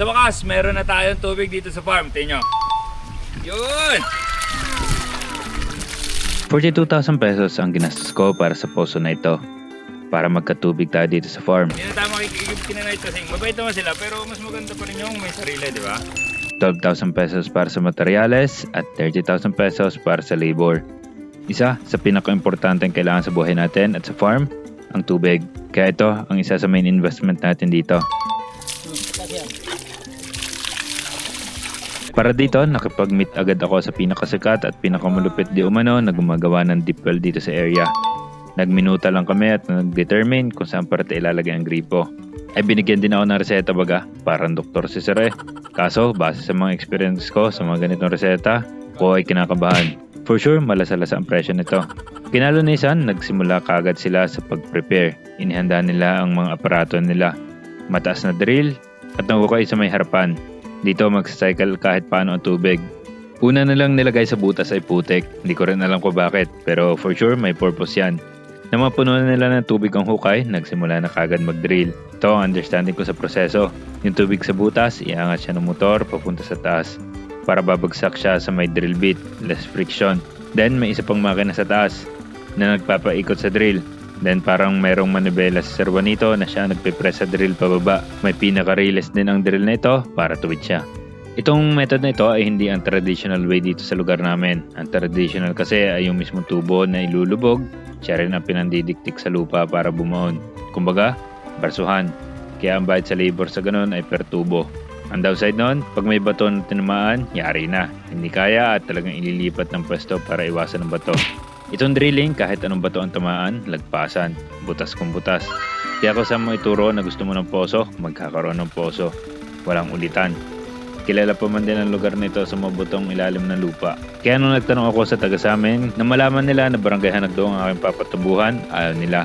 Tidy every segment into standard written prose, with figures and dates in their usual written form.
Sa wakas, meron na tayong tubig dito sa farm. Tingnan nyo. Yun! 42,000 pesos ang ginastos ko para sa poso na ito. Para magkatubig tayo dito sa farm. Hindi na tayo makikigib kinanay kasing. Mabait naman sila pero mas maganda pa rin yung may sarili, di ba? 12,000 pesos para sa materyales at 30,000 pesos para sa labor. Isa sa pinaka-importanteng kailangan sa buhay natin at sa farm, ang tubig. Kaya ito ang isa sa main investment natin dito. Para dito, nakipag-meet agad ako sa pinakasikat at pinakamalupit di umano na gumagawa ng deep well dito sa area. Nagminuta lang kami at nag-determine kung saan parte ilalagay ang gripo. Ay binigyan din ako ng reseta baga, parang doktor si Sir eh. Kaso, base sa mga experience ko sa mga ganitong reseta, ko ay kinakabahan. For sure, malasa-lasa ang presyo nito. Kinalunisan, nagsimula kaagad sila sa pag-prepare. Inihanda nila ang mga aparato nila. Mataas na drill at nahukay sa may harapan. Dito magsacycle kahit paano ang tubig. Una na lang nilagay sa butas ay putik. Hindi ko rin alam ko bakit, pero for sure may purpose yan. Nang mapuno na nila ng tubig ang hukay, nagsimula na kagad mag-drill. Ito ang understanding ko sa proseso. Yung tubig sa butas, iangat siya ng motor papunta sa taas para babagsak siya sa may drill bit, less friction. Then may isa pang makina sa taas na nagpapaikot sa drill. Then parang merong manibela sa Sir Juanito na siya nagpipress sa drill pababa. May pinaka-release din ang drill na ito para tuwid siya. Itong method na ito ay hindi ang traditional way dito sa lugar namin. Ang traditional kasi ay yung mismong tubo na ilulubog, siya rin ang pinandidiktik sa lupa para bumaon. Kumbaga, barsuhan. Kaya ang bayad sa labor sa ganun ay per tubo. Ang downside nun, pag may bato na tinamaan, yari na. Hindi kaya at talagang ililipat ng pwesto para iwasan ng bato. Itong drilling, kahit anong bato ang tamaan, lagpasan, butas kung butas. Kaya ako sa mo ituro na gusto mo ng poso, magkakaroon ng poso. Walang ulitan. Kilala pa man din ang lugar nito sa mabutong ilalim ng lupa. Kaya nung nagtanong ako sa taga sa amin, na malaman nila na barangay Hanagdo ang aking papatubuhan, ayaw nila.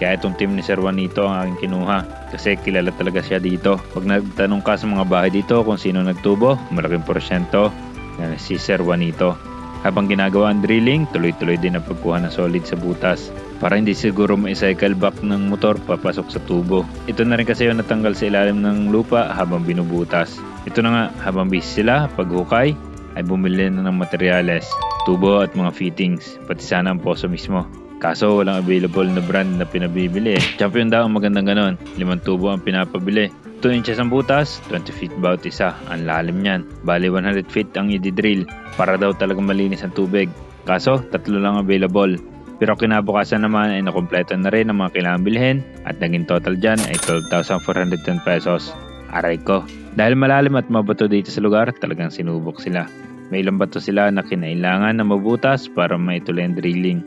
Kaya itong team ni Sir Juanito ang aking kinuha. Kasi kilala talaga siya dito. Pag nagtanong ka sa mga bahay dito kung sino nagtubo, malaking porsyento na si Sir Juanito. Habang ginagawa ang drilling, tuloy-tuloy din ang pagkuha ng solid sa butas. Para hindi siguro ma-cycle back ng motor papasok sa tubo. Ito na rin kasi yung natanggal sa ilalim ng lupa habang binubutas. Ito na nga, habang busy sila, paghukay, ay bumili na ng materyales, tubo at mga fittings, pati sana ang poso mismo. Kaso walang available na brand na pinabibili eh. Champion daw ang magandang ganon, 5 tubo ang pinapabili. 2 inches ang butas, 20 feet bawat isa, ang lalim niyan. Bali 100 feet ang i-drill para daw talagang malinis ang tubig. Kaso 3 lang available. Pero kinabukasan naman ay nakumpleto na rin ang mga kailangan bilhin at naging total dyan ay 12,410 pesos. Aray ko. Dahil malalim at mabato dito sa lugar, talagang sinubok sila. May ilang bato sila na kinailangan na mabutas para maituloy ang drilling.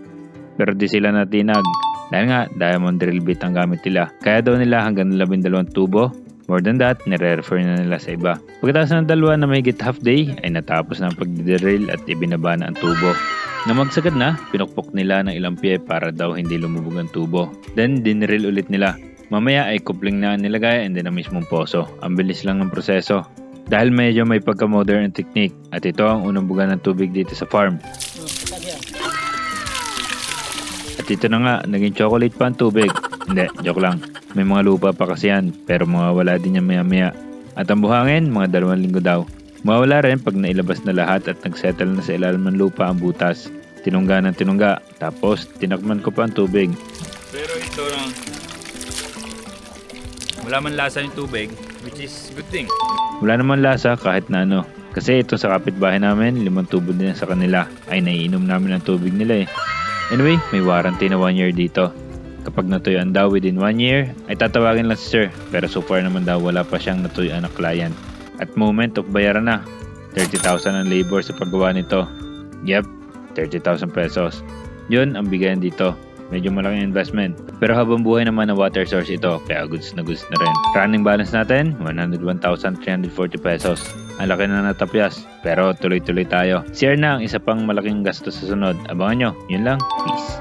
Pero di sila natinag. Dahil nga, diamond drill bit ang gamit nila. Kaya daw nila hanggang 12 tubo. More than that, nire-refer na nila sa iba. Pagkatapos ng dalawa na may higit half day, ay natapos na ang pagdidrill at ibinaba na ang tubo. Na magsagad na, pinukpok nila ng ilang pie para daw hindi lumubog ang tubo. Then, dinrill ulit nila. Mamaya ay coupling na nilagay and then ang mismong poso. Ang bilis lang ng proseso. Dahil medyo may pagka-modern technique at ito ang unang buga ng tubig dito sa farm. At ito na nga, naging chocolate pa ang tubig. Hindi, joke lang. May mga lupa pa kasi yan, pero mawawala din yan maya-maya. At ang buhangin, mga 2 linggo daw. Mawawala rin pag nailabas na lahat at nagsettle na sa ilalim ng lupa ang butas. Tinungga ng tinungga, tapos tinakman ko pa ang tubig. Pero ito lang, wala man lasa yung tubig, which is good thing. Wala naman lasa kahit na ano. Kasi ito sa kapitbahay namin, 5 tubo din sa kanila. Ay naiinom namin ang tubig nila eh. Anyway, may warranty na 1 year dito. Kapag natuyuan daw within 1 year, ay tatawagin lang si Sir. Pero so far naman daw wala pa siyang natuyuan na client. At moment of bayaran na, 30,000 ang labor sa paggawa nito. Yep, 30,000 pesos. Yun ang bigayan dito. Medyo malaking investment. Pero habang buhay naman na water source ito, kaya goods na rin. Running balance natin, 101,340 pesos. Ang laki na natapyas, pero tuloy-tuloy tayo. CR na ang isa pang malaking gasto sa sunod. Abangan nyo, yun lang. Peace.